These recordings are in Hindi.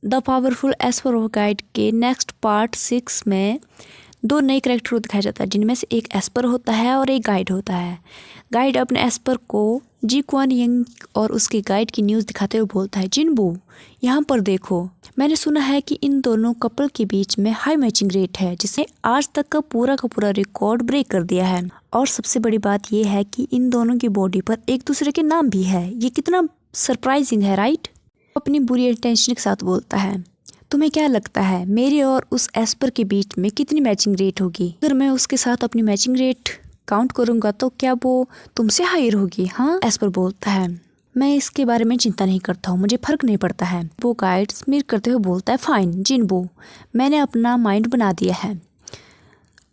The powerful Esper of guide के नेक्स्ट पार्ट 6 में 2 नए कैरेक्टर को दिखाया जाता है, जिनमें से एक एस्पर होता है और एक गाइड होता है। गाइड अपने एस्पर को जी क्वान यंग और उसके गाइड की न्यूज़ दिखाते हुए बोलता है, जिनबू यहाँ पर देखो, मैंने सुना है कि इन दोनों कपल के बीच में हाई मैचिंग रेट है, जिसने आज तक का पूरा रिकॉर्ड ब्रेक कर दिया है। और सबसे बड़ी बात यह है कि इन दोनों की बॉडी पर एक दूसरे के नाम भी है। ये कितना सरप्राइजिंग है, राइट? अपनी बुरी इंटेंशन के साथ बोलता है, तुम्हें क्या लगता है मेरे और उस एस्पर के बीच में कितनी मैचिंग रेट होगी? अगर मैं उसके साथ अपनी मैचिंग रेट काउंट करूंगा तो क्या वो तुमसे हायर होगी? हाँ, एस्पर बोलता है, मैं इसके बारे में चिंता नहीं करता हूँ, मुझे फर्क नहीं पड़ता है। वो गाइड स्मिर करते हुए बोलता है, फाइन जिनबू, मैंने अपना माइंड बना दिया है।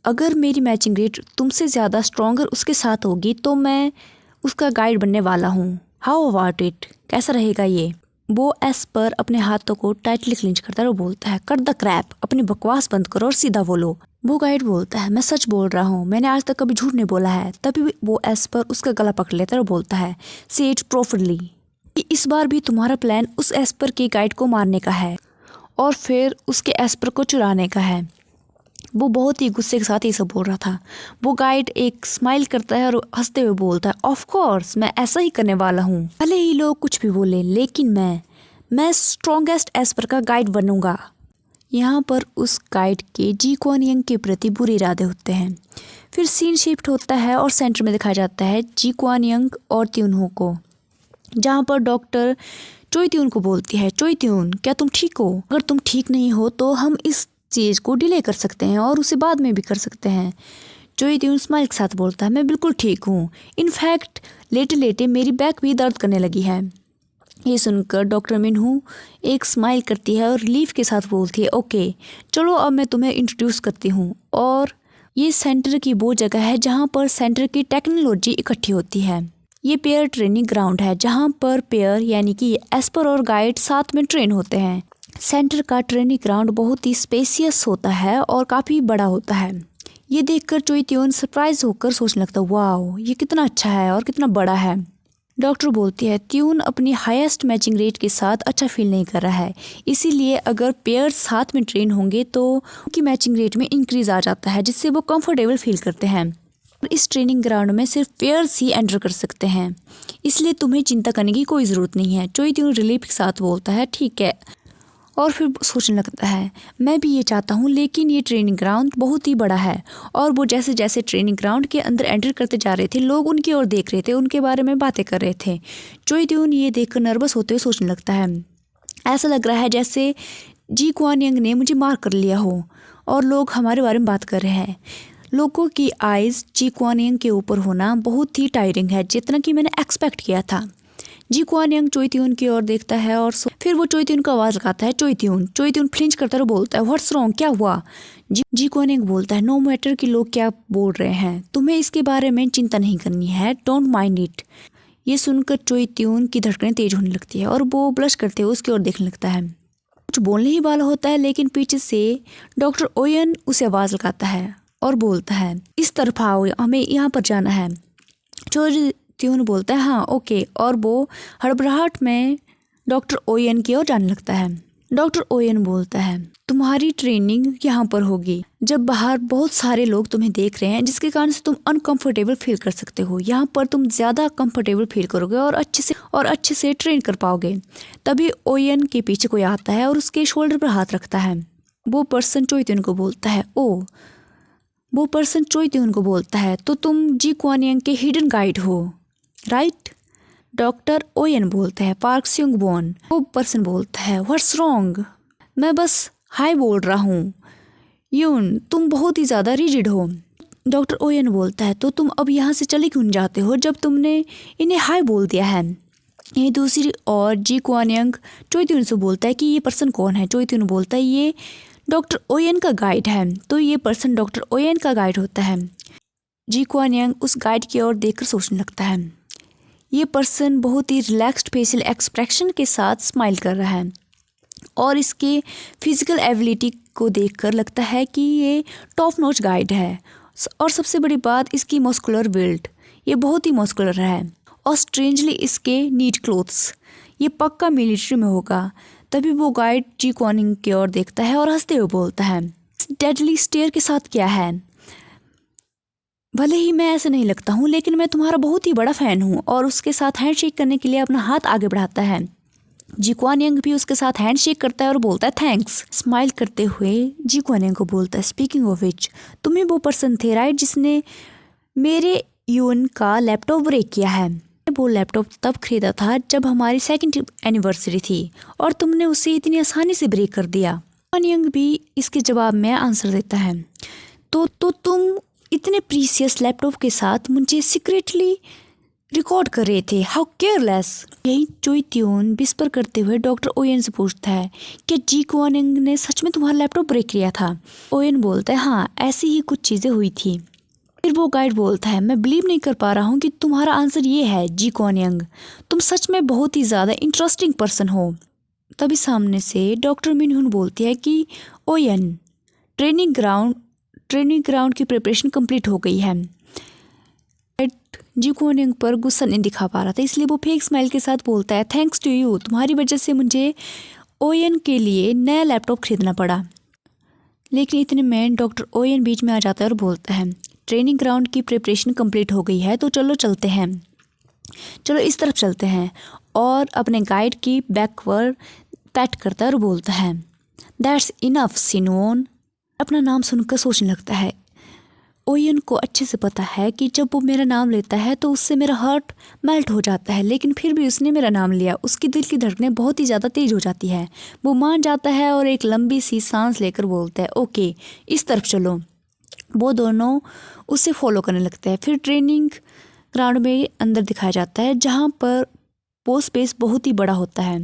अगर मेरी मैचिंग रेट तुमसे ज़्यादा स्ट्रॉन्गर उसके साथ होगी तो मैं उसका गाइड बनने वाला हूँ। How about it? कैसा रहेगा ये? वो एस्पर अपने हाथों को टाइटली क्लिंच करता है और बोलता है, कट द क्रैप, अपनी बकवास बंद करो और सीधा बोलो। वो गाइड बोलता है, मैं सच बोल रहा हूँ, मैंने आज तक कभी झूठ नहीं बोला है। तभी वो एस्पर उसका गला पकड़ लेता है और बोलता है, से इट प्रॉपरली, कि इस बार भी तुम्हारा प्लान उस एस्पर के गाइड को मारने का है और फिर उसके एस्पर को चुराने का है। वो बहुत ही गुस्से के साथ ये सब बोल रहा था। वो गाइड एक स्माइल करता है और हंसते हुए बोलता है, ऑफ कोर्स मैं ऐसा ही करने वाला हूँ, भले ही लोग कुछ भी बोले, लेकिन मैं स्ट्रॉन्गेस्ट एस्पर का गाइड बनूंगा। यहाँ पर उस गाइड के जी क्वान यंग के प्रति बुरे इरादे होते हैं। फिर सीन शिफ्ट होता है और सेंटर में दिखाया जाता है जी क्वान यंग और त्यूनहो को, जहाँ पर डॉक्टर चोई त्यून को बोलती है, चोई त्यून क्या तुम ठीक हो? अगर तुम ठीक नहीं हो तो हम इस चीज़ को डिले कर सकते हैं और उसे बाद में भी कर सकते हैं। चोई त्यून स्माइल के साथ बोलता है, मैं बिल्कुल ठीक हूँ, इनफैक्ट लेटे लेटे मेरी बैक भी दर्द करने लगी है। ये सुनकर डॉक्टर मिनहू एक स्माइल करती है और रिलीफ के साथ बोलती है, ओके चलो अब मैं तुम्हें इंट्रोड्यूस करती हूँ। और ये सेंटर की वो जगह है जहाँ पर सेंटर की टेक्नोलॉजी इकट्ठी होती है। ये पेयर ट्रेनिंग ग्राउंड है जहाँ पर पेयर यानी कि एस्पर और गाइड साथ में ट्रेन होते हैं। सेंटर का ट्रेनिंग ग्राउंड बहुत ही स्पेसियस होता है और काफ़ी बड़ा होता है। ये देखकर चोई त्यून सरप्राइज होकर सोचने लगता है, वाह ये कितना अच्छा है और कितना बड़ा है। डॉक्टर बोलती है, त्यून अपनी हाईएस्ट मैचिंग रेट के साथ अच्छा फील नहीं कर रहा है, इसीलिए अगर पेयर्स साथ में ट्रेन होंगे तो उनकी मैचिंग रेट में इंक्रीज आ जाता है, जिससे वो कंफर्टेबल फील करते हैं। इस ट्रेनिंग ग्राउंड में सिर्फ पेयर्स ही एंटर कर सकते हैं, इसलिए तुम्हें चिंता करने की कोई ज़रूरत नहीं है। चोई त्यून रिलीफ के साथ बोलता है, ठीक है। और फिर सोचने लगता है, मैं भी ये चाहता हूँ, लेकिन ये ट्रेनिंग ग्राउंड बहुत ही बड़ा है। और वो जैसे जैसे ट्रेनिंग ग्राउंड के अंदर एंटर करते जा रहे थे, लोग उनकी ओर देख रहे थे, उनके बारे में बातें कर रहे थे। चोई त्यून ये देखकर नर्वस होते हुए सोचने लगता है, ऐसा लग रहा है जैसे जी क्वान यंग ने मुझे मार कर लिया हो और लोग हमारे बारे में बात कर रहे हैं। लोगों की आइज़ जी क्वान यंग के ऊपर होना बहुत ही टायरिंग है, जितना कि मैंने एक्सपेक्ट किया था। जी क्वान यंग चोई त्यून की ओर देखता है और फिर वो चोई त्यून को आवाज़ लगाता है, चोई त्यून। चोई त्यून फ्लिंच करता है और बोलता है, व्हाट्स रॉन्ग, क्या हुआ? जी क्वान यंग बोलता है, नो मैटर कि लोग क्या बोल रहे हैं, तुम्हें इसके बारे में चिंता नहीं करनी है, डोंट माइंड इट। ये सुनकर चोई त्यून की धड़कनें तेज होने लगती है और वो ब्लश करते हुए उसकी ओर देखने लगता है। कुछ बोलने ही वाला होता है, लेकिन पीछे से डॉक्टर ओयन उसे आवाज़ लगाता है और बोलता है, इस तरफ आओ, हमें यहाँ पर जाना है। चोई त्यून बोलता है, हाँ ओके, और वो हड़बड़ाहट में डॉक्टर ओयन की ओर जाने लगता है। डॉक्टर ओयन बोलता है, तुम्हारी ट्रेनिंग यहाँ पर होगी जब बाहर बहुत सारे लोग तुम्हें देख रहे हैं, जिसके कारण से तुम अनकंफर्टेबल फील कर सकते हो। यहाँ पर तुम ज़्यादा कंफर्टेबल फील करोगे और अच्छे से ट्रेन कर पाओगे। तभी ओयन के पीछे कोई आता है और उसके शोल्डर पर हाथ रखता है। वो पर्सन चोई त्यून को बोलता है, तो तुम जी क्वान यंग के हिडन गाइड हो, राइट? डॉक्टर ओयन बोलते हैं, पार्क स्युंग बोन। वो पर्सन बोलता है, व्हाट्स रॉन्ग, मैं बस हाय बोल रहा हूँ। यून तुम बहुत ही ज़्यादा रिजिड हो। डॉक्टर ओयन बोलता है, तो तुम अब यहाँ से चले क्यों जाते हो जब तुमने इन्हें हाय बोल दिया है? ये दूसरी और जी क्वान यंग चोई त्यून से बोलता है कि ये पर्सन कौन है? चोई त्यून बोलता है, ये डॉक्टर ओयन का गाइड है। तो ये पर्सन डॉक्टर ओयन का गाइड होता है। जी क्वान यंग उस गाइड की ओर देखकर सोचने लगता है, ये पर्सन बहुत ही रिलैक्स्ड फेशियल एक्सप्रेशन के साथ स्माइल कर रहा है और इसके फिजिकल एबिलिटी को देखकर लगता है कि ये टॉप नॉच गाइड है। और सबसे बड़ी बात, इसकी मस्कुलर बिल्ड, ये बहुत ही मस्कुलर है। और स्ट्रेंजली इसके नीट क्लोथ्स, ये पक्का मिलिट्री में होगा। तभी वो गाइड जी क्वानिंग की ओर देखता है और हंसते हुए बोलता है, डेडली स्टेयर के साथ क्या है? भले ही मैं ऐसे नहीं लगता हूँ, लेकिन मैं तुम्हारा बहुत ही बड़ा फैन हूँ। और उसके साथ हैंडशेक करने के लिए अपना हाथ आगे बढ़ाता है। जी क्वान यंग भी उसके साथ हैंडशेक करता है और बोलता है थैंक्स। स्माइल करते हुए जी क्वान यंग को बोलता है, स्पीकिंग ऑफ विच, तुम ही वो पर्सन थे राइट जिसने मेरे यून का लैपटॉप ब्रेक किया है। वो लैपटॉप तब खरीदा था जब हमारी 2nd एनिवर्सरी थी और तुमने उसे इतनी आसानी से ब्रेक कर दिया। क्वान यंग भी इसके जवाब में आंसर देता है, तो तुम इतने प्रीसियस लैपटॉप के साथ मुझे सीक्रेटली रिकॉर्ड कर रहे थे, हाउ केयरलेस। यही चोई त्योन विस्पर करते हुए डॉक्टर ओयन से पूछता है, क्या जी क्वानिंग ने सच में तुम्हारा लैपटॉप ब्रेक किया था? ओयन बोलता है, हाँ ऐसी ही कुछ चीज़ें हुई थी। फिर वो गाइड बोलता है, मैं बिलीव नहीं कर पा रहा हूँ कि तुम्हारा आंसर ये है जी क्वानिंग, तुम सच में बहुत ही ज़्यादा इंटरेस्टिंग पर्सन हो। तभी सामने से डॉक्टर मिनहुन बोलती है कि ओयन, ट्रेनिंग ग्राउंड की प्रिपरेशन कंप्लीट हो गई है। जी क्वानिंग पर गुस्सा नहीं दिखा पा रहा था, इसलिए वो फेक स्माइल के साथ बोलता है, थैंक्स टू यू, तुम्हारी वजह से मुझे ओयन के लिए नया लैपटॉप खरीदना पड़ा। लेकिन इतने में डॉक्टर ओयन बीच में आ जाता है और बोलता है, ट्रेनिंग ग्राउंड की प्रिपरेशन कंप्लीट हो गई है, तो चलो चलते हैं, चलो इस तरफ चलते हैं। और अपने गाइड की बैक पर पैट करता है और बोलता है, दैट्स इनफ सिनोन। अपना नाम सुनकर सोचने लगता है, ओयन को अच्छे से पता है कि जब वो मेरा नाम लेता है तो उससे मेरा हार्ट मेल्ट हो जाता है, लेकिन फिर भी उसने मेरा नाम लिया। उसकी दिल की धड़कनें बहुत ही ज़्यादा तेज हो जाती है। वो मान जाता है और एक लंबी सी सांस लेकर बोलता है, ओके इस तरफ चलो। वो दोनों उसे फॉलो करने लगते हैं। फिर ट्रेनिंग ग्राउंड में अंदर दिखाया जाता है, जहाँ पर वो स्पेस बहुत ही बड़ा होता है।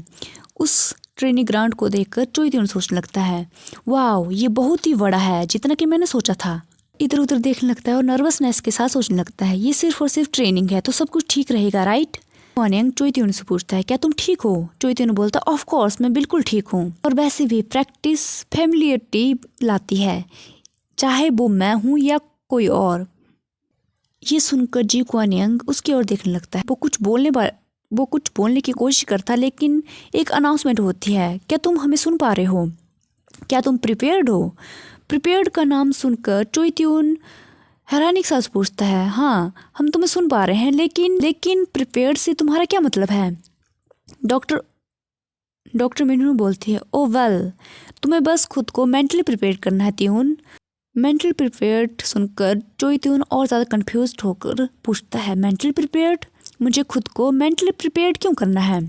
उस ट्रेनिंग ग्राउंड को देखकर चोई सोचने लगता है, वाह ये बहुत ही बड़ा है जितना कि मैंने सोचा था। इधर उधर देखने लगता है और नर्वसनेस के साथ सोचने लगता है, ये सिर्फ और सिर्फ ट्रेनिंग है तो सब कुछ ठीक रहेगा राइट। क्वानिंग चोई से पूछता है, क्या तुम ठीक हो? चोई बोलता है, ऑफ कोर्स मैं बिल्कुल ठीक हूँ, और वैसे भी प्रैक्टिस फैमिलियरिटी लाती है, चाहे वो मैं हूँ या कोई और। ये सुनकर जी क्वानिंग उसकी ओर देखने लगता है। वो कुछ बोलने की कोशिश करता, लेकिन एक अनाउंसमेंट होती है, क्या तुम हमें सुन पा रहे हो? क्या तुम प्रिपेयर्ड हो? प्रिपेयर्ड का नाम सुनकर चोई त्यून हैरानी के साथ पूछता है, हाँ हम तुम्हें सुन पा रहे हैं, लेकिन प्रिपेयर्ड से तुम्हारा क्या मतलब है? डॉक्टर मिनू बोलती है, ओ वेल, तुम्हें बस खुद को मेंटली प्रिपेयर करना है त्यून। मेंटली प्रिपेयर्ड सुनकर चोई त्यून और ज़्यादा कंफ्यूज होकर पूछता है, मेंटली प्रिपेयर्ड? मुझे खुद को मेंटली प्रिपेयर्ड क्यों करना है?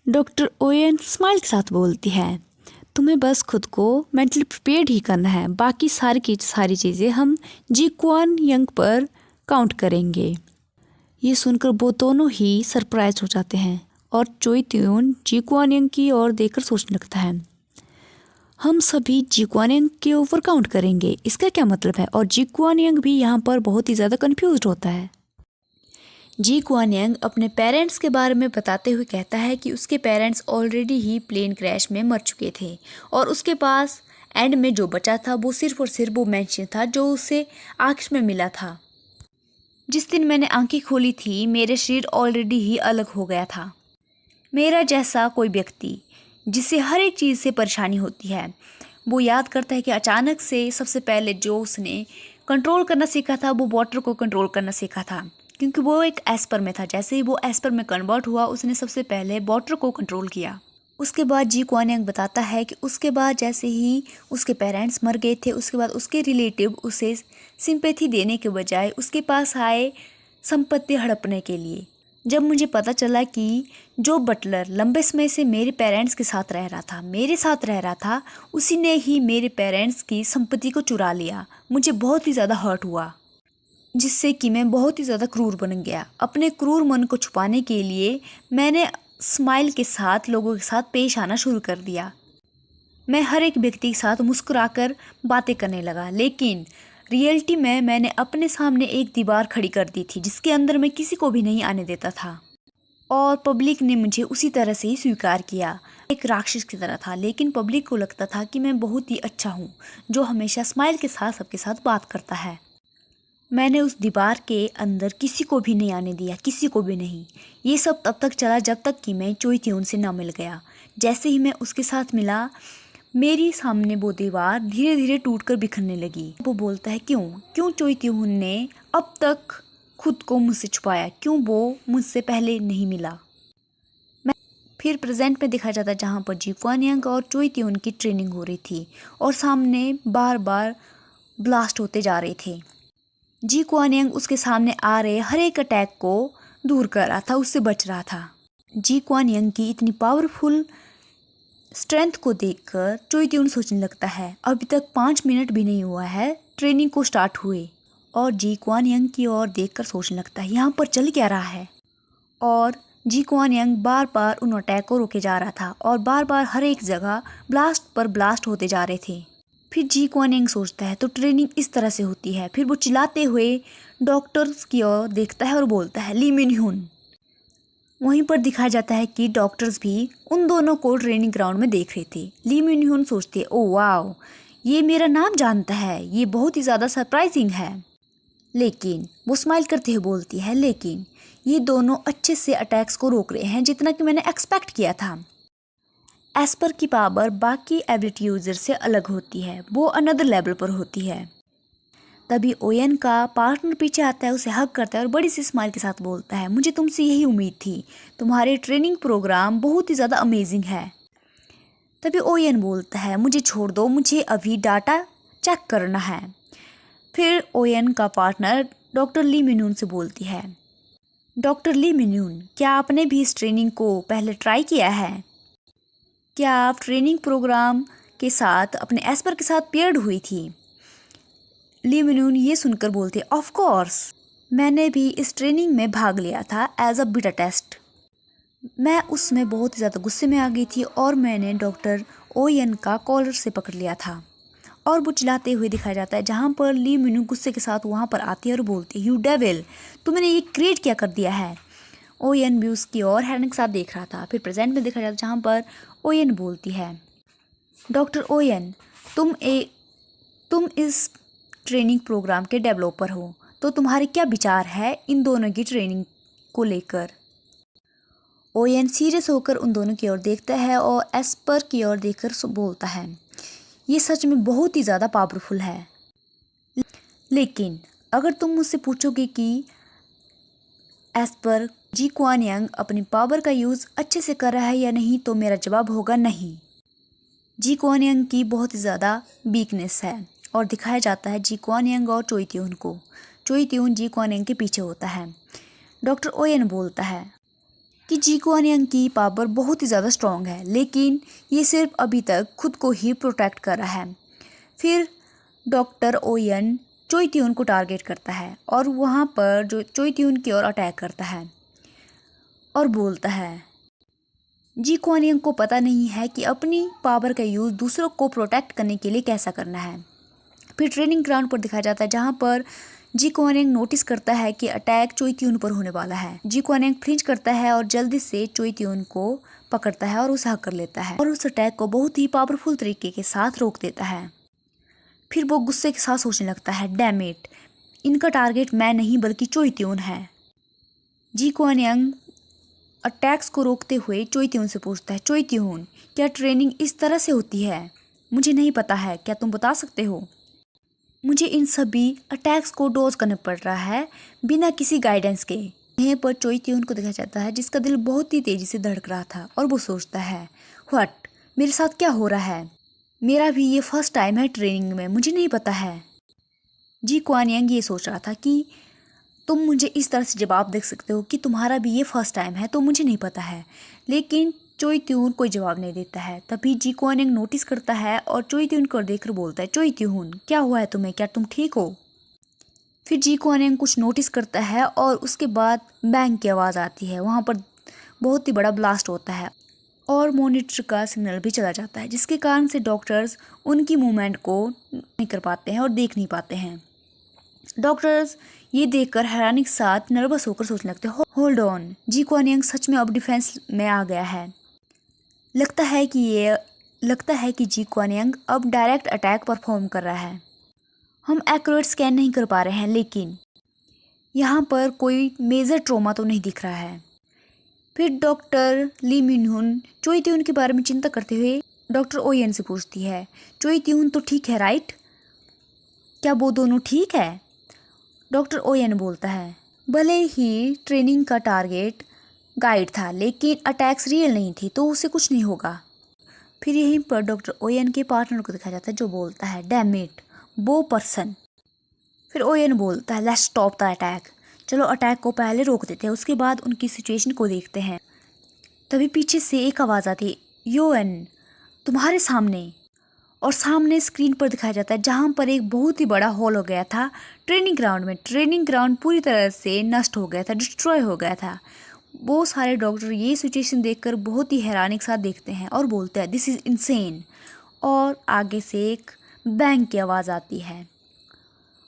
डॉक्टर ओयन स्माइल के साथ बोलती है, तुम्हें बस खुद को मेंटली प्रिपेयर्ड ही करना है, बाकी सारी चीज़ें हम जी क्वान यंग पर काउंट करेंगे। ये सुनकर वो दोनों ही सरप्राइज हो जाते हैं और चोई त्यून जी क्वान यंग की ओर देखकर सोचने लगता है, हम सभी जी क्वान यंग के ऊपर काउंट करेंगे, इसका क्या मतलब है? और जी क्वान यंग भी यहाँ पर बहुत ही ज़्यादा कन्फ्यूज होता है। जी क्वान यंग अपने पेरेंट्स के बारे में बताते हुए कहता है कि उसके पेरेंट्स ऑलरेडी ही प्लेन क्रैश में मर चुके थे और उसके पास एंड में जो बचा था वो सिर्फ और सिर्फ वो मेंशन था जो उसे आखिर में मिला था। जिस दिन मैंने आंखें खोली थी मेरे शरीर ऑलरेडी ही अलग हो गया था। मेरा जैसा कोई व्यक्ति जिसे हर एक चीज़ से परेशानी होती है, वो याद करता है कि अचानक से सबसे पहले जो उसने कंट्रोल करना सीखा था वो वाटर को कंट्रोल करना सीखा था, क्योंकि वो एक एस्पर में था। जैसे ही वो एस्पर में कन्वर्ट हुआ उसने सबसे पहले वाटर को कंट्रोल किया। उसके बाद जी क्वान यंग बताता है कि उसके बाद जैसे ही उसके पेरेंट्स मर गए थे, उसके बाद उसके रिलेटिव उसे सिंपैथी देने के बजाय उसके पास आए संपत्ति हड़पने के लिए। जब मुझे पता चला कि जो बटलर लंबे समय से मेरे पेरेंट्स के साथ रह रहा था उसी ने ही मेरे पेरेंट्स की संपत्ति को चुरा लिया, मुझे बहुत ही ज़्यादा हर्ट हुआ, जिससे कि मैं बहुत ही ज़्यादा क्रूर बन गया। अपने क्रूर मन को छुपाने के लिए मैंने स्माइल के साथ लोगों के साथ पेश आना शुरू कर दिया। मैं हर एक व्यक्ति के साथ मुस्कुराकर बातें करने लगा, लेकिन रियलिटी में मैंने अपने सामने एक दीवार खड़ी कर दी थी जिसके अंदर मैं किसी को भी नहीं आने देता था और पब्लिक ने मुझे उसी तरह से ही स्वीकार किया, एक राक्षस की तरह था। लेकिन पब्लिक को लगता था कि मैं बहुत ही अच्छा हूँ जो हमेशा स्माइल के साथ सबके साथ बात करता है। मैंने उस दीवार के अंदर किसी को भी नहीं आने दिया, किसी को भी नहीं। ये सब तब तक चला जब तक कि मैं चोई त्यून से ना मिल गया। जैसे ही मैं उसके साथ मिला, मेरी सामने वो दीवार धीरे धीरे टूटकर बिखरने लगी। वो बोलता है क्यों क्यों चोई त्यून ने अब तक खुद को मुझसे छुपाया, क्यों वो मुझसे पहले नहीं मिला। फिर प्रेजेंट में दिखाया जाता है जहाँ पर जी क्वान यंग और चोई त्यून की ट्रेनिंग हो रही थी और सामने बार बार ब्लास्ट होते जा रहे थे। जी क्वान यंग उसके सामने आ रहे हर एक अटैक को दूर कर रहा था, उससे बच रहा था। जी क्वान यंग की इतनी पावरफुल स्ट्रेंथ को देखकर चोई त्यून सोचने लगता है अभी तक 5 मिनट भी नहीं हुआ है ट्रेनिंग को स्टार्ट हुए, और जी क्वान यंग की ओर देखकर सोचने लगता है यहाँ पर चल क्या रहा है। और जी क्वान यंग बार बार उन अटैक को रोके जा रहा था और बार बार हर एक जगह ब्लास्ट पर ब्लास्ट होते जा रहे थे। फिर जी क्वान यंग सोचता है तो ट्रेनिंग इस तरह से होती है। फिर वो चिल्लाते हुए डॉक्टर्स की ओर देखता है और बोलता है ली मिन ह्यून। वहीं पर दिखाया जाता है कि डॉक्टर्स भी उन दोनों को ट्रेनिंग ग्राउंड में देख रहे थे। ली मिन ह्यून सोचती है ओ वाओ, ये मेरा नाम जानता है, ये बहुत ही ज़्यादा सरप्राइजिंग है। लेकिन वो स्माइल करते हुए बोलती है लेकिन ये दोनों अच्छे से अटैक्स को रोक रहे हैं जितना कि मैंने एक्सपेक्ट किया था। एस्पर की पावर बाकी एबिलिटी यूजर से अलग होती है, वो अनदर लेवल पर होती है। तभी ओयन का पार्टनर पीछे आता है, उसे हग करता है और बड़ी सी स्माइल के साथ बोलता है मुझे तुमसे यही उम्मीद थी, तुम्हारे ट्रेनिंग प्रोग्राम बहुत ही ज़्यादा अमेजिंग है। तभी ओयन बोलता है मुझे छोड़ दो, मुझे अभी डाटा चेक करना है। फिर ओयन का पार्टनर डॉक्टर ली मिन्यून से बोलती है डॉक्टर ली मिन्यून, क्या आपने भी इस ट्रेनिंग को पहले ट्राई किया है? क्या आप ट्रेनिंग प्रोग्राम के साथ अपने एस्पर के साथ पेयर्ड हुई थी? ली मिन्यून ये सुनकर बोलते ऑफ कोर्स, मैंने भी इस ट्रेनिंग में भाग लिया था एज अ बीटा टेस्ट। मैं उसमें बहुत ज़्यादा गुस्से में आ गई थी और मैंने डॉक्टर ओयन का कॉलर से पकड़ लिया था। और वो चिल्लाते हुए दिखाया जाता है जहाँ पर ली मिन्यू गुस्से के साथ वहाँ पर आती है और बोलती है यू डेविल, तुमने ये क्रिएट क्या कर दिया है। ओयन भी उसकी ओर हैरानी के साथ देख रहा था। फिर प्रेजेंट में दिखाया जाता है जहाँ पर ओयन बोलती है डॉक्टर ओयन, तुम इस ट्रेनिंग प्रोग्राम के डेवलपर हो, तो तुम्हारे क्या विचार है इन दोनों की ट्रेनिंग को लेकर। ओयन सीरियस होकर उन दोनों की ओर देखता है और एस्पर की ओर देखकर बोलता है ये सच में बहुत ही ज़्यादा पावरफुल है, लेकिन अगर तुम मुझसे पूछोगे कि एस्पर जी क्वान यंग अपनी पावर का यूज़ अच्छे से कर रहा है या नहीं, तो मेरा जवाब होगा नहीं। जी क्वान यंग की बहुत ही ज़्यादा वीकनेस है। और दिखाया जाता है जी क्वान यंग और चोई त्यून को। चोई त्यून जी क्वान यंग के पीछे होता है। डॉक्टर ओयन बोलता है कि जी क्वान यंग की पावर बहुत ही ज़्यादा स्ट्रॉन्ग है, लेकिन ये सिर्फ अभी तक खुद को ही प्रोटेक्ट कर रहा है। फिर डॉक्टर ओयन चोई त्यून को टारगेट करता है और वहाँ पर जो चोई त्यून की ओर अटैक करता है और बोलता है जी क्वान यंग को पता नहीं है कि अपनी पावर का यूज़ दूसरों को प्रोटेक्ट करने के लिए कैसा करना है। फिर ट्रेनिंग ग्राउंड पर दिखाया जाता है जहाँ पर जी क्वान यंग नोटिस करता है कि अटैक चोई त्यून पर होने वाला है। जी क्वान यंग फ्लिंच करता है और जल्दी से चोई त्यून को पकड़ता है और उसे हक कर लेता है और उस अटैक को बहुत ही पावरफुल तरीके के साथ रोक देता है। फिर वो गुस्से के साथ सोचने लगता है डैम इट, इनका टारगेट मैं नहीं बल्कि चोई त्यून है। जी क्वान यंग अटैक्स को रोकते हुए चोई त्यून से पूछता है चोई त्यून, क्या ट्रेनिंग इस तरह से होती है? मुझे नहीं पता है, क्या तुम बता सकते हो? मुझे इन सभी अटैक्स को डोज करना पड़ रहा है बिना किसी गाइडेंस के। यहीं पर चोई त्यून को देखा जाता है जिसका दिल बहुत ही तेज़ी से धड़क रहा था और वो सोचता है व्हाट, मेरे साथ क्या हो रहा है? मेरा भी ये फर्स्ट टाइम है ट्रेनिंग में, मुझे नहीं पता है। जी क्वान यंग ये सोच रहा था कि तुम मुझे इस तरह से जवाब दे सकते हो कि तुम्हारा भी ये फर्स्ट टाइम है तो मुझे नहीं पता है, लेकिन चोई त्यून कोई जवाब नहीं देता है। तभी जी क्वान यंग नोटिस करता है और चोई त्यून को देखकर बोलता है चोई त्यून, क्या हुआ है तुम्हें, क्या तुम ठीक हो? फिर जी क्वान यंग कुछ नोटिस करता है और उसके बाद बैंग की आवाज़ आती है। वहाँ पर बहुत ही बड़ा ब्लास्ट होता है और मॉनिटर का सिग्नल भी चला जाता है, जिसके कारण से डॉक्टर्स उनकी मूवमेंट को नहीं कर पाते हैं और देख नहीं पाते हैं। डॉक्टर्स ये देखकर हैरानी के साथ नर्वस होकर सोचने लगते हैं hold on, Ji Kwan Young सच में अब डिफेंस में आ गया है। लगता है कि जी क्वान यंग अब डायरेक्ट अटैक परफॉर्म कर रहा है। हम एक्यूरेट स्कैन नहीं कर पा रहे हैं, लेकिन यहाँ पर कोई मेजर ट्रॉमा तो नहीं दिख रहा है। फिर डॉक्टर ली मिनहुन चोई त्यून के बारे में चिंता करते हुए डॉक्टर ओयन से पूछती है, चोई त्यून तो ठीक है राइट? क्या वो दोनों ठीक है? डॉक्टर ओयन बोलता है, भले ही ट्रेनिंग का टारगेट गाइड था, लेकिन अटैक्स रियल नहीं थी, तो उसे कुछ नहीं होगा। फिर यहीं पर डॉक्टर ओयन के पार्टनर को दिखाया जाता है, जो बोलता है, डैम इट, वो पर्सन। फिर ओयन बोलता है, लेट्स स्टॉप द अटैक, चलो अटैक को पहले रोक देते हैं, उसके बाद उनकी सिचुएशन को देखते हैं। तभी पीछे से एक आवाज़ आती है, योएन तुम्हारे सामने। और सामने स्क्रीन पर दिखाया जाता है जहाँ पर एक बहुत ही बड़ा हॉल हो गया था ट्रेनिंग ग्राउंड में। ट्रेनिंग ग्राउंड पूरी तरह से नष्ट हो गया था, डिस्ट्रॉय हो गया था। वो सारे डॉक्टर ये सिचुएशन देखकर बहुत ही हैरानी के साथ देखते हैं और बोलते हैं, दिस इज़ इनसेन। और आगे से एक बैंग की आवाज़ आती है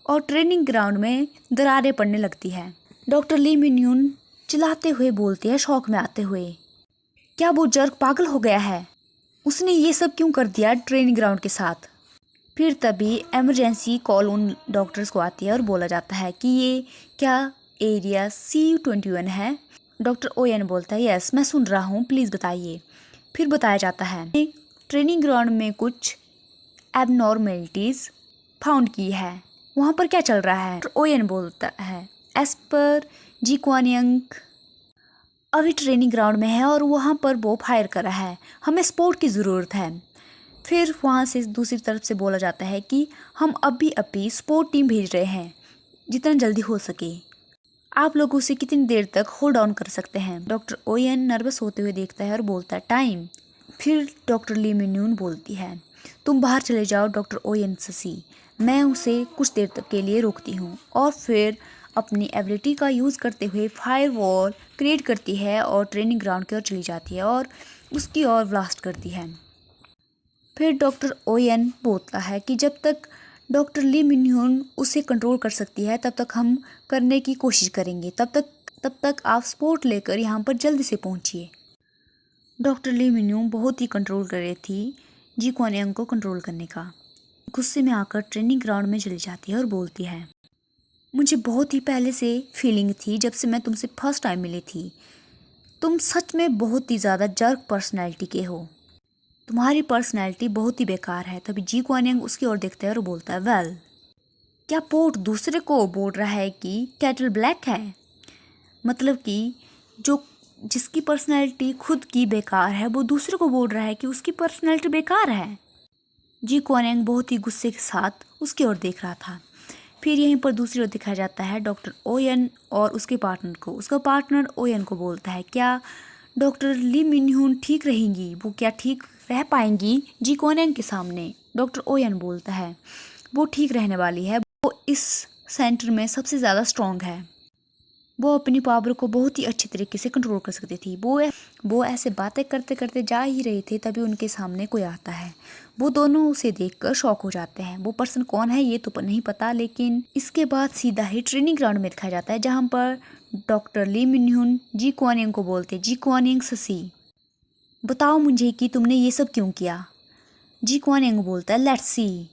और ट्रेनिंग ग्राउंड में दरारें पड़ने लगती है। डॉक्टर ली मिन्यून चिल्लाते हुए बोलते हैं, शौक में आते हुए, क्या वो जर्क पागल हो गया है? उसने ये सब क्यों कर दिया ट्रेनिंग ग्राउंड के साथ? फिर तभी इमरजेंसी कॉल उन डॉक्टर्स को आती है और बोला जाता है कि ये क्या एरिया C21 है? डॉक्टर ओएन बोलता है, यस मैं सुन रहा हूँ, प्लीज़ बताइए। फिर बताया जाता है ट्रेनिंग ग्राउंड में कुछ एबनॉर्मेलिटीज़ फाउंड की है, वहाँ पर क्या चल रहा है? ओएन बोलता है, एज पर जी क्वानियंग अभी ट्रेनिंग ग्राउंड में है और वहाँ पर वो फायर कर रहा है, हमें सपोर्ट की ज़रूरत है। फिर वहाँ से दूसरी तरफ से बोला जाता है कि हम अभी सपोर्ट टीम भेज रहे हैं, जितना जल्दी हो सके। आप लोग उसे कितनी देर तक होल्ड ऑन कर सकते हैं? डॉक्टर ओयन नर्वस होते हुए देखता है और बोलता है, टाइम। फिर डॉक्टर ली मिन्यून बोलती है, तुम बाहर चले जाओ डॉक्टर ओयन ससी, मैं उसे कुछ देर तक के लिए रोकती हूँ। और फिर अपनी एबिलिटी का यूज़ करते हुए फायर वॉल क्रिएट करती है और ट्रेनिंग ग्राउंड की ओर चली जाती है और उसकी ओर ब्लास्ट करती है। फिर डॉक्टर ओयन बोलता है कि जब तक डॉक्टर ली मिन्यून उसे कंट्रोल कर सकती है तब तक हम करने की कोशिश करेंगे, तब तक आप सपोर्ट लेकर यहाँ पर जल्दी से पहुँचिए। डॉक्टर ली मिन्यून बहुत ही कंट्रोल कर रही थी जी क्वानियंग को कंट्रोल करने का। गुस्से में आकर ट्रेनिंग ग्राउंड में चली जाती है और बोलती है, मुझे बहुत ही पहले से फीलिंग थी जब से मैं तुमसे फर्स्ट टाइम मिली थी, तुम सच में बहुत ही ज़्यादा जर्क पर्सनैलिटी के हो, तुम्हारी पर्सनैलिटी बहुत ही बेकार है। तभी जी क्वानियंग उसकी ओर देखता है और बोलता है, वेल क्या पोर्ट दूसरे को बोल रहा है कि कैटल ब्लैक है? मतलब कि जिसकी पर्सनैलिटी खुद की बेकार है वो दूसरे को बोल रहा है कि उसकी पर्सनैलिटी बेकार है। जी क्वानियंग बहुत ही गुस्से के साथ उसकी ओर देख रहा था। फिर यहीं पर दूसरी ओर दिखाया जाता है डॉक्टर ओयन और उसके पार्टनर को। उसका पार्टनर ओयन को बोलता है, क्या डॉक्टर ली मिन्यून ठीक रहेंगी? वो क्या ठीक रह पाएंगी जी क्वानियंग के सामने? डॉक्टर ओयन बोलता है, वो ठीक रहने वाली है, वो इस सेंटर में सबसे ज़्यादा स्ट्रॉन्ग है, वो अपनी पावर को बहुत ही अच्छी तरीके से कंट्रोल कर सकती थी। वो ऐसे बातें करते करते जा ही रहे थे, तभी उनके सामने कोई आता है। वो दोनों उसे देखकर शॉक हो जाते हैं। वो पर्सन कौन है ये तो नहीं पता, लेकिन इसके बाद सीधा ही ट्रेनिंग ग्राउंड में दिखाया जाता है जहाँ पर डॉक्टर ली मिन्यून जी क्वानियंग को बोलते, जी क्वानियंग ससी बताओ मुझे कि तुमने ये सब क्यों किया? जी क्वानियंग बोलता है, लेट्स सी,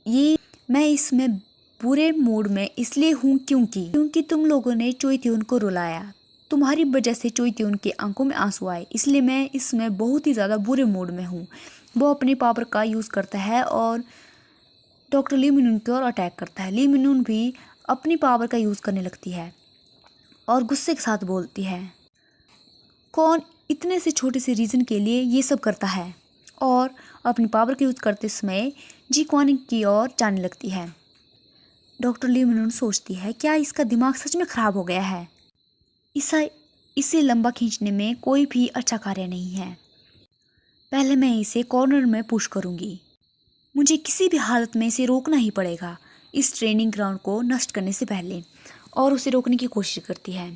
ये मैं इसमें बुरे मूड में इसलिए हूँ क्योंकि तुम लोगों ने चोई त्यून को रुलाया, तुम्हारी वजह से चोई त्यून के आंखों में आंसू आए, इसलिए मैं इसमें बहुत ही ज़्यादा बुरे मूड में हूँ। वो अपनी पावर का यूज़ करता है और डॉक्टर ली मिन्यून की ओर अटैक करता है। ली मिन्यून भी अपनी पावर का यूज़ करने लगती है और गुस्से के साथ बोलती है, कौन इतने से छोटे से रीज़न के लिए ये सब करता है? और अपनी पावर का यूज़ करते समय जी क्वानियंग की ओर जाने लगती है। डॉक्टर ली मिन्यून सोचती है, क्या इसका दिमाग सच में ख़राब हो गया है? इसे लंबा खींचने में कोई भी अच्छा कार्य नहीं है। पहले मैं इसे कॉर्नर में पुश करूँगी, मुझे किसी भी हालत में इसे रोकना ही पड़ेगा इस ट्रेनिंग ग्राउंड को नष्ट करने से पहले। और उसे रोकने की कोशिश करती है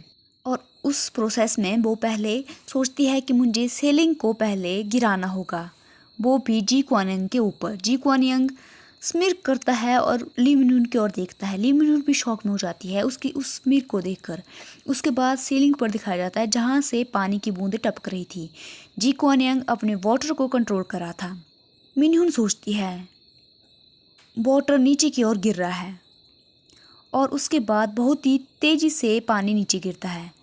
और उस प्रोसेस में वो पहले सोचती है कि मुझे सेलिंग को पहले गिराना होगा, वो भी जी क्वानियंग के ऊपर। जी क्वानियंग स्मिर्क करता है और ली मिन्यून की ओर देखता है। ली मिन्यून भी शॉक में हो जाती है उसकी उस स्मिर्क को देखकर। उसके बाद सीलिंग पर दिखाया जाता है जहाँ से पानी की बूंदें टपक रही थी। जी क्वानियंग अपने वाटर को कंट्रोल कर रहा था। मिन्यून सोचती है, वाटर नीचे की ओर गिर रहा है और उसके बाद बहुत ही तेज़ी से पानी नीचे गिरता है,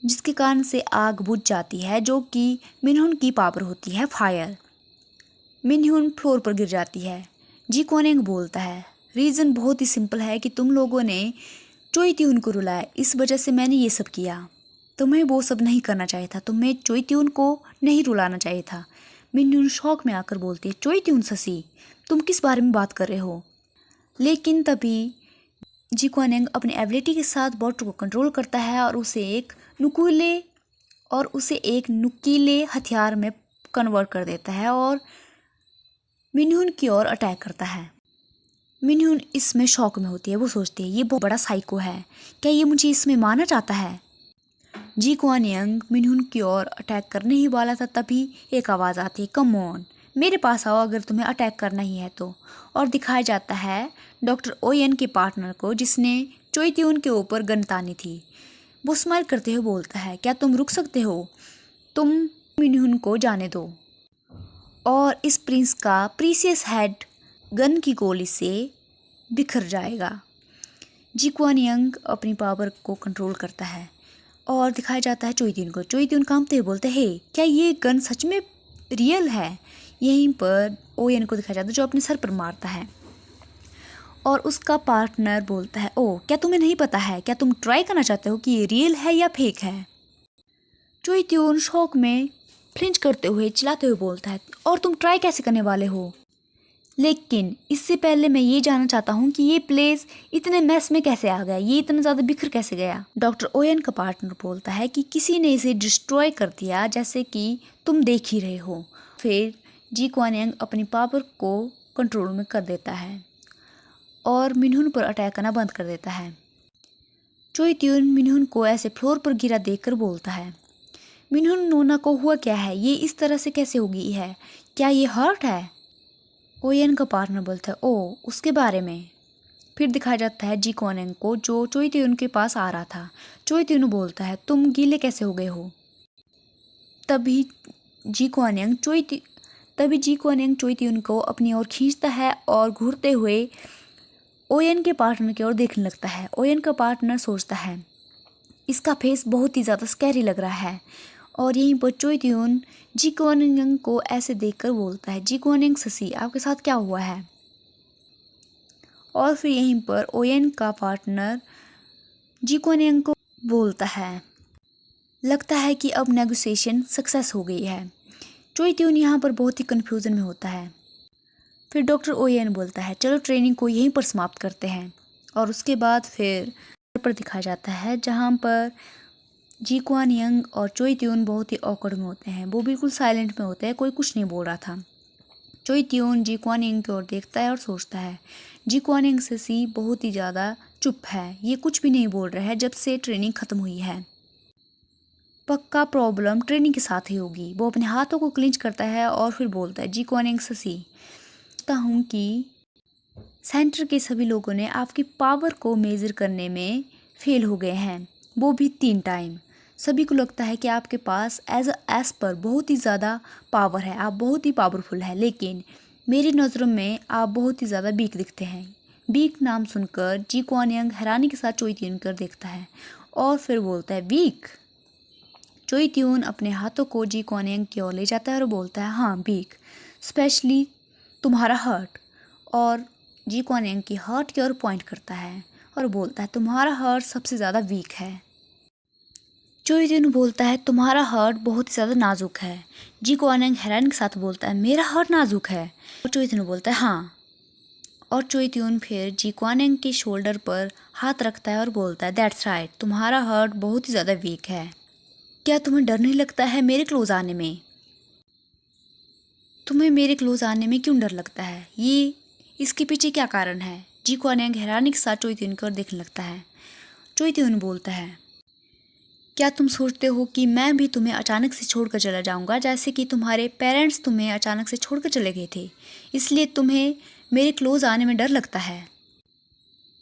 जिसके कारण से आग बुझ जाती है, जो कि मिनहुन की पावर होती है फायर। मिनहुन फ्लोर पर गिर जाती है। जी क्वान बोलता है, रीज़न बहुत ही सिंपल है कि तुम लोगों ने चोई त्यून को रुलाया, इस वजह से मैंने ये सब किया। तुम्हें वो सब नहीं करना चाहिए था, तुम्हें चोई त्यून को नहीं रुलाना चाहिए था। मिनहुन शौक में आकर बोलती है, चोई त्यून ससी, तुम किस बारे में बात कर रहे हो? लेकिन तभी जी क्वान अपनी एबिलिटी के साथ वाटर को कंट्रोल करता है और उसे एक नुकीले हथियार में कन्वर्ट कर देता है और मिनहुन की ओर अटैक करता है। मिनहुन इसमें शौक में होती है। वो सोचती है, ये बहुत बड़ा साइको है, क्या ये मुझे इसमें मारना चाहता है? जी क्वान मिनहुन की ओर अटैक करने ही वाला था, तभी एक आवाज़ आती है, कम ऑन, मेरे पास आओ अगर तुम्हें अटैक करना ही है तो। और दिखाया जाता है डॉक्टर ओयन के पार्टनर को, जिसने चोई त्यून के ऊपर गन तानी थी। वो स्माइल करते हुए बोलता है, क्या तुम रुक सकते हो? तुम मिनहुन को जाने दो और इस प्रिंस का प्रीसियस हेड गन की गोली से बिखर जाएगा। जी क्वान अपनी पावर को कंट्रोल करता है और दिखाया जाता है चोई त्यून को। चोई त्यून कांपते हुए बोलते हैं, हे, क्या ये गन सच में रियल है? यहीं पर ओयन को दिखाया जाता है, जो अपने सर पर मारता है। और उसका पार्टनर बोलता है, ओह, क्या तुम्हें नहीं पता है? क्या तुम ट्राई करना चाहते हो कि ये रियल है या फेक है? चोई त्यून शौक में फ्लिंच करते हुए चिल्लाते हुए बोलता है, और तुम ट्राई कैसे करने वाले हो? लेकिन इससे पहले मैं ये जानना चाहता हूँ कि ये प्लेस इतने मैस में कैसे आ गया, ये इतना ज़्यादा बिखर कैसे गया? डॉक्टर ओयन का पार्टनर बोलता है कि किसी ने इसे डिस्ट्रॉय कर दिया, जैसे कि तुम देख ही रहे हो। फिर जी क्वान अपनी पावर को कंट्रोल में कर देता है और मिनहुन पर अटैक करना बंद कर देता है। चोई त्यून मिनहुन को ऐसे फ्लोर पर गिरा देखकर बोलता है, मिनहुन नोना को हुआ क्या है? ये इस तरह से कैसे हो गई है? क्या ये हर्ट है? ओयन का पार्टनर बोलता है, ओ, उसके बारे में। फिर दिखाया जाता है जी क्वान को, जो चोई त्यून के पास आ रहा था। चोई त्यून बोलता है, तुम गीले कैसे हो गए हो? तभी जी क्वान चोई त्यून को अपनी ओर खींचता है और घूरते हुए ओयन के पार्टनर की ओर देखने लगता है। ओयन का पार्टनर सोचता है, इसका फेस बहुत ही ज़्यादा स्कैरी लग रहा है। और यहीं पर चोई त्यून जी क्वान को ऐसे देखकर बोलता है, जी क्वान ससी, आपके साथ क्या हुआ है? और फिर यहीं पर ओयन का पार्टनर जी क्वान को बोलता है, लगता है कि अब नेगोशिएशन सक्सेस हो गई है। चोई त्यून यहाँ पर बहुत ही कन्फ्यूज़न में होता है। फिर डॉक्टर ओयन बोलता है, चलो ट्रेनिंग को यहीं पर समाप्त करते हैं। और उसके बाद फिर पर दिखाया जाता है, जहाँ पर जी क्वान और चोई त्यून बहुत ही ऑकवर्ड में होते हैं। वो बिल्कुल साइलेंट में होते हैं, कोई कुछ नहीं बोल रहा था। चोई त्यून जी क्वान की ओर देखता है और सोचता है, जी क्वान ससी बहुत ही ज़्यादा चुप है, ये कुछ भी नहीं बोल रहा है जब से ट्रेनिंग ख़त्म हुई है। पक्का प्रॉब्लम ट्रेनिंग के साथ ही होगी। वो अपने हाथों को क्लिंच करता है और फिर बोलता है, जी क्वान ससी, सोचता हूँ कि सेंटर के सभी लोगों ने आपकी पावर को मेज़र करने में फेल हो गए हैं, वो भी 3 टाइम। सभी को लगता है कि आपके पास एज पर बहुत ही ज़्यादा पावर है, आप बहुत ही पावरफुल है, लेकिन मेरी नज़रों में आप बहुत ही ज़्यादा वीक दिखते हैं। वीक नाम सुनकर जी क्वान हैरानी के साथ चोई त्यून कर देखता है और फिर बोलता है, वीक? चोई त्यून अपने हाथों को जी क्वान की ओर ले जाता है और बोलता है, हाँ, वीक, स्पेशली तुम्हारा हर्ट। और जी क्वान की हर्ट की ओर पॉइंट करता है और बोलता है, तुम्हारा हर्ट सबसे ज़्यादा वीक है। चोई त्यून बोलता है, तुम्हारा हर्ट बहुत ही ज़्यादा नाजुक है। जी क्वान हैरान के साथ बोलता है, मेरा हर्ट नाजुक है? और चोई त्यून बोलता है, हाँ। और चोई त्यून फिर जी क्वान के शोल्डर पर हाथ रखता है और बोलता है, दैट्स राइट, तुम्हारा हर्ट बहुत ही ज़्यादा वीक है। क्या तुम्हें डर नहीं लगता है मेरे क्लोज आने में? तुम्हें मेरे क्लोज आने में क्यों डर लगता है? ये इसके पीछे क्या कारण है? जी क्वान हैरानी के साथ चोई त्यून की ओर देखने लगता है। चोई त्यून बोलता है, क्या तुम सोचते हो कि मैं भी तुम्हें अचानक से छोड़कर चला जाऊंगा, जैसे कि तुम्हारे पेरेंट्स तुम्हें अचानक से छोड़कर चले गए थे, इसलिए तुम्हें मेरे क्लोज आने में डर लगता है?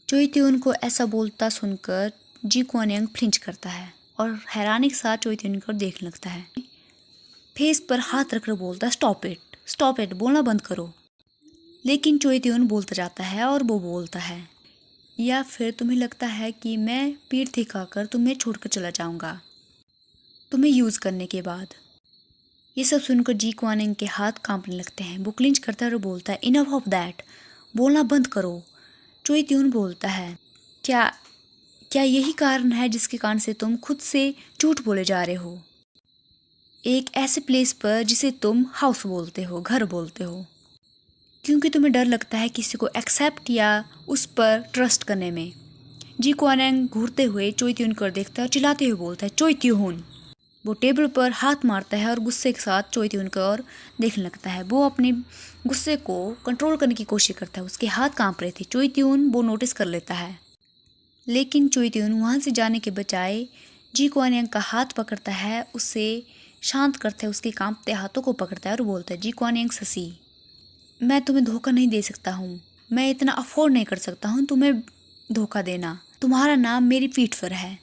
चोई त्यून को ऐसा बोलता सुनकर जी क्वान फ्लिंच करता है और हैरानी के साथ चोई त्यून की ओर देखने लगता है। फेस पर हाथ रखकर बोलता है, स्टॉप इट, बोलना बंद करो। लेकिन चोई त्यून बोलता जाता है और वो बोलता है, या फिर तुम्हें लगता है कि मैं पीठ दिखाकर तुम्हें छोड़कर चला जाऊंगा तुम्हें यूज़ करने के बाद। ये सब सुनकर जी क्वानिंग के हाथ कांपने लगते हैं। वो क्लिंच करता है और बोलता है, इनफ ऑफ दैट, बोलना बंद करो। चोई त्यून बोलता है, क्या क्या यही कारण है जिसके कारण से तुम खुद से झूठ बोले जा रहे हो, एक ऐसे प्लेस पर जिसे तुम हाउस बोलते हो, घर बोलते हो, क्योंकि तुम्हें डर लगता है किसी को एक्सेप्ट या उस पर ट्रस्ट करने में। जी क्वानिंग घूरते हुए चोई त्यून को देखता है और चिल्लाते हुए बोलता है, चोई त्यून। वो टेबल पर हाथ मारता है और गुस्से के साथ चोई त्यून की ओर देखने लगता है। वो अपने गुस्से को कंट्रोल करने की कोशिश करता है। उसके हाथ कांप रहे थे। चोई त्यून वो नोटिस कर लेता है, लेकिन चोई त्यून वहाँ से जाने के बजाय जी क्वानिंग का हाथ पकड़ता है, उसे शांत करता है, उसके कांपते हाथों को पकड़ता है और बोलता है, जी क्वानिंग ससी, मैं तुम्हें धोखा नहीं दे सकता हूँ, मैं इतना अफोर्ड नहीं कर सकता हूँ तुम्हें धोखा देना। तुम्हारा नाम मेरी पीठ पर है,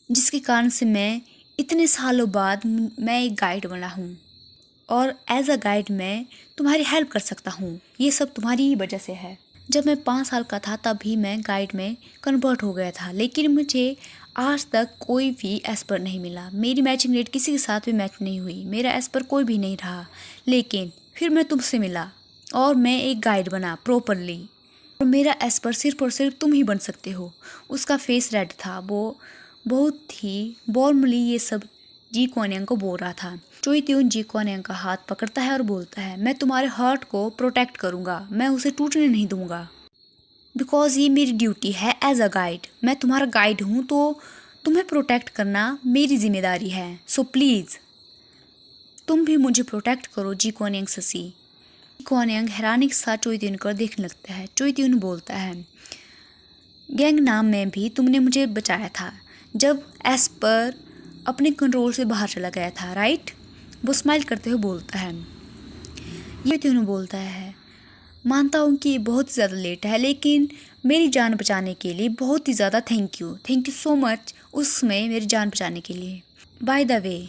जिसके कारण से मैं इतने सालों बाद मैं एक गाइड बना हूँ और एज अ गाइड मैं तुम्हारी हेल्प कर सकता हूँ। ये सब तुम्हारी ही वजह से है। जब मैं 5 साल का था तभी मैं गाइड में कन्वर्ट हो गया था, लेकिन मुझे आज तक कोई भी एस्पर नहीं मिला। मेरी मैचिंग रेट किसी के साथ भी मैच नहीं हुई, मेरा एस्पर कोई भी नहीं रहा। लेकिन फिर मैं तुमसे मिला और मैं एक गाइड बना प्रॉपरली, और मेरा एस्पर सिर्फ और सिर्फ तुम ही बन सकते हो। उसका फेस रेड था, वो बहुत ही वार्मली ये सब जी क्वानिंग को बोल रहा था। चोई त्यून जी क्वानिंग का हाथ पकड़ता है और बोलता है, मैं तुम्हारे हार्ट को प्रोटेक्ट करूँगा, मैं उसे टूटने नहीं दूंगा, बिकॉज ये मेरी ड्यूटी है एज अ गाइड। मैं तुम्हारा गाइड हूँ तो तुम्हें प्रोटेक्ट करना मेरी जिम्मेदारी है। सो प्लीज़ तुम भी मुझे प्रोटेक्ट करो जी क्वानिंग ससी। जी क्वानिंग हैरानी के साथ चोई त्यून को देखने लगता है। चोई त्यून बोलता है, गैंग नाम में भी तुमने मुझे बचाया था जब एस्पर अपने कंट्रोल से बाहर चला गया था, राइट? वो स्माइल करते हुए बोलता है। ये त्यून बोलता है, मानता हूँ कि बहुत ज़्यादा लेट है, लेकिन मेरी जान बचाने के लिए बहुत ही ज़्यादा थैंक यू सो मच उसमें मेरी जान बचाने के लिए। बाय द वे,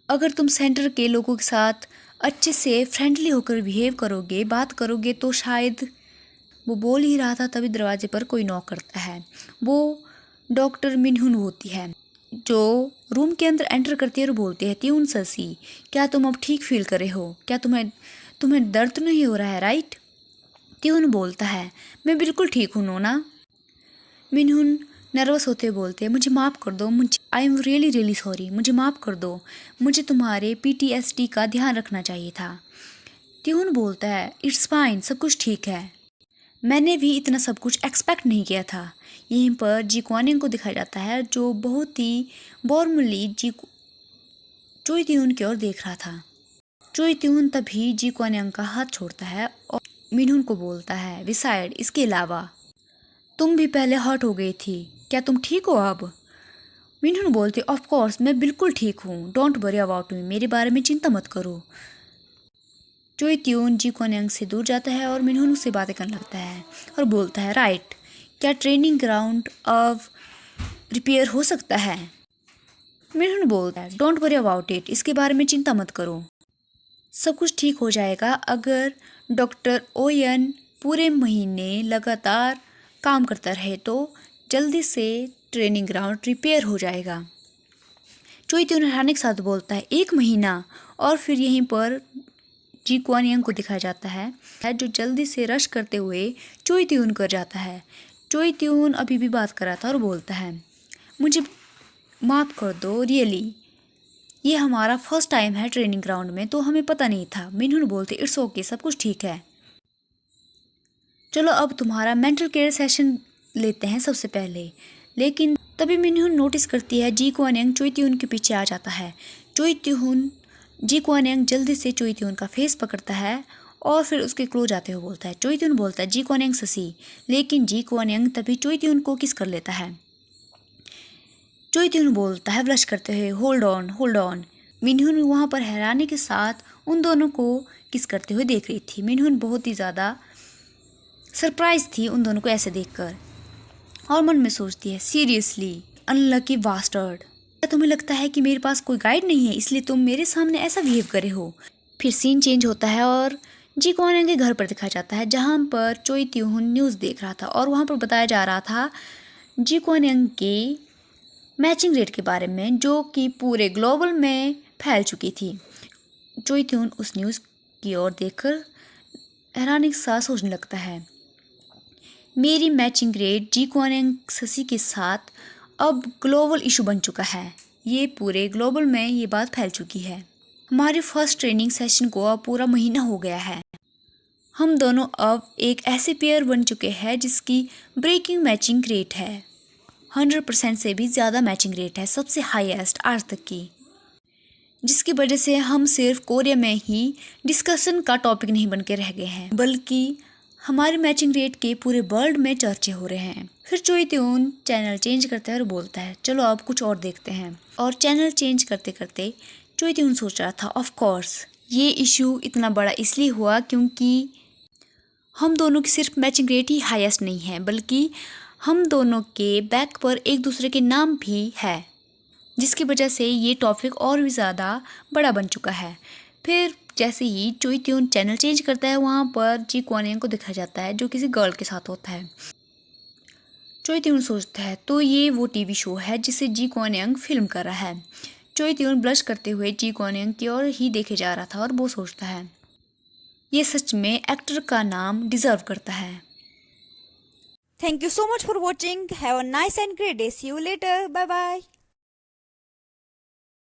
अगर तुम सेंटर के लोगों के साथ अच्छे से फ्रेंडली होकर बिहेव करोगे, बात करोगे, तो शायद। वो बोल ही रहा था तभी दरवाजे पर कोई नॉक करता है। वो डॉक्टर मिनहुन होती है, जो रूम के अंदर एंटर करती है और बोलती है, त्यून ससी, क्या तुम अब ठीक फील कर रहे हो? क्या तुम्हें दर्द नहीं हो रहा है, राइट? त्यून बोलता है, मैं बिल्कुल ठीक हूँ नोना। मिनहुन नर्वस होते हुए बोलते हैं, मुझे माफ़ कर दो, I am really really sorry, मुझे माफ़ कर दो, मुझे तुम्हारे PTSD का ध्यान रखना चाहिए था। त्यून बोलता है, इट्स फाइन, सब कुछ ठीक है, मैंने भी इतना सब कुछ एक्सपेक्ट नहीं किया था। यहीं पर जी क्वानिंग को दिखाया जाता है, जो बहुत ही वार्मली चोई त्यून की ओर देख रहा था। चोई त्यून तभी जी क्वानिंग का हाथ छोड़ता है और मिनहुन को बोलता है, विसाइड, इसके अलावा तुम भी पहले हर्ट हो गई थी, क्या तुम ठीक हो अब? मिनहुन बोलती, ऑफ कोर्स मैं बिल्कुल ठीक हूँ, डोंट वरी अबाउट मी, मेरे बारे में चिंता मत करो। चोई त्यून जी क्वानिंग से दूर जाता है और मिनहुन उससे बातें करने लगता है और बोलता है, राइट, क्या ट्रेनिंग ग्राउंड अब रिपेयर हो सकता है? मिनहुन बोलता है, डोंट वरी अबाउट इट, इसके बारे में चिंता मत करो, सब कुछ ठीक हो जाएगा अगर डॉक्टर ओयन पूरे महीने लगातार काम करता रहे तो जल्दी से ट्रेनिंग ग्राउंड रिपेयर हो जाएगा। चोई त्यून हैरानी के साथ बोलता है, 1 महीना? और फिर यहीं पर जी क्वानिंग को दिखाया जाता है जो जल्दी से रश करते हुए चोई त्यून कर जाता है। चोई त्यून अभी भी बात कर रहा था और बोलता है, मुझे माफ़ कर दो, रियली, ये हमारा फर्स्ट टाइम है ट्रेनिंग ग्राउंड में, तो हमें पता नहीं था। मिनहुन बोलते, इट्स ओके, सब कुछ ठीक है, चलो अब तुम्हारा मेंटल केयर सेशन लेते हैं सबसे पहले। लेकिन तभी मिनहुन नोटिस करती है जी क्वानिंग चोई त्यून के पीछे आ जाता है। जी क्वानिंग जल्दी से चोई त्यून का फेस पकड़ता है और फिर उसके क्लोज आते हुए बोलता है, चोई त्यून बोलता है, जी क्वानिंग ससी, लेकिन जी क्वानिंग तभी चोई त्यून को किस कर लेता है। चोई त्यून बोलता है ब्लश करते हुए, होल्ड ऑन। मिनहुन वहाँ पर हैरानी के साथ उन दोनों को किस करते हुए देख रही थी। मिनहुन बहुत ही ज़्यादा सरप्राइज थी उन दोनों को ऐसे देखकर और मन में सोचती है, सीरियसली अनलकी बास्टर्ड, क्या तुम्हें लगता है कि मेरे पास कोई गाइड नहीं है इसलिए तुम मेरे सामने ऐसा बिहेव करे हो? फिर सीन चेंज होता है और जी क्वान के घर पर दिखाया जाता है जहाँ पर चोई त्यूहुन न्यूज़ देख रहा था और वहाँ पर बताया जा रहा था जी क्वान के मैचिंग रेट के बारे में जो कि पूरे ग्लोबल में फैल चुकी थी। चोई त्यूहुन उस न्यूज़ की ओर देखकर हैरानी के साथ सोचने लगता है, मेरी मैचिंग रेट जी क्वान ससी के साथ अब ग्लोबल इशू बन चुका है। ये पूरे ग्लोबल में ये बात फैल चुकी है। हमारी फर्स्ट ट्रेनिंग सेशन को अब पूरा महीना हो गया है। हम दोनों अब एक ऐसे पेयर बन चुके हैं जिसकी ब्रेकिंग मैचिंग रेट है, 100% से भी ज़्यादा मैचिंग रेट है, सबसे हाईएस्ट आज तक की, जिसकी वजह से हम सिर्फ कोरिया में ही डिस्कशन का टॉपिक नहीं बन के रह गए हैं बल्कि हमारी मैचिंग रेट के पूरे वर्ल्ड में चर्चे हो रहे हैं। फिर चोई त्यून चैनल चेंज करता है और बोलता है, चलो अब कुछ और देखते हैं। और चैनल चेंज करते करते चोई त्यून सोच रहा था, ऑफ कोर्स ये इशू इतना बड़ा इसलिए हुआ क्योंकि हम दोनों की सिर्फ मैचिंग रेट ही हाईएस्ट नहीं है बल्कि हम दोनों के बैक पर एक दूसरे के नाम भी है, जिसकी वजह से ये टॉपिक और भी ज़्यादा बड़ा बन चुका है। फिर जैसे ही चोई त्यून चैनल चेंज करता है वहाँ पर जी क्वान को दिखाया जाता है जो किसी गर्ल के साथ होता है। चोई त्यून सोचता है तो ये वो टीवी शो है जिसे जी क्वान फिल्म कर रहा है। चोई त्यून ब्लश करते हुए जी क्वान की ओर ही देखे जा रहा था और वो सोचता है, ये सच में एक्टर का नाम डिजर्व करता है। Thank you so much for watching. Have a nice and great day. See you later. Bye bye.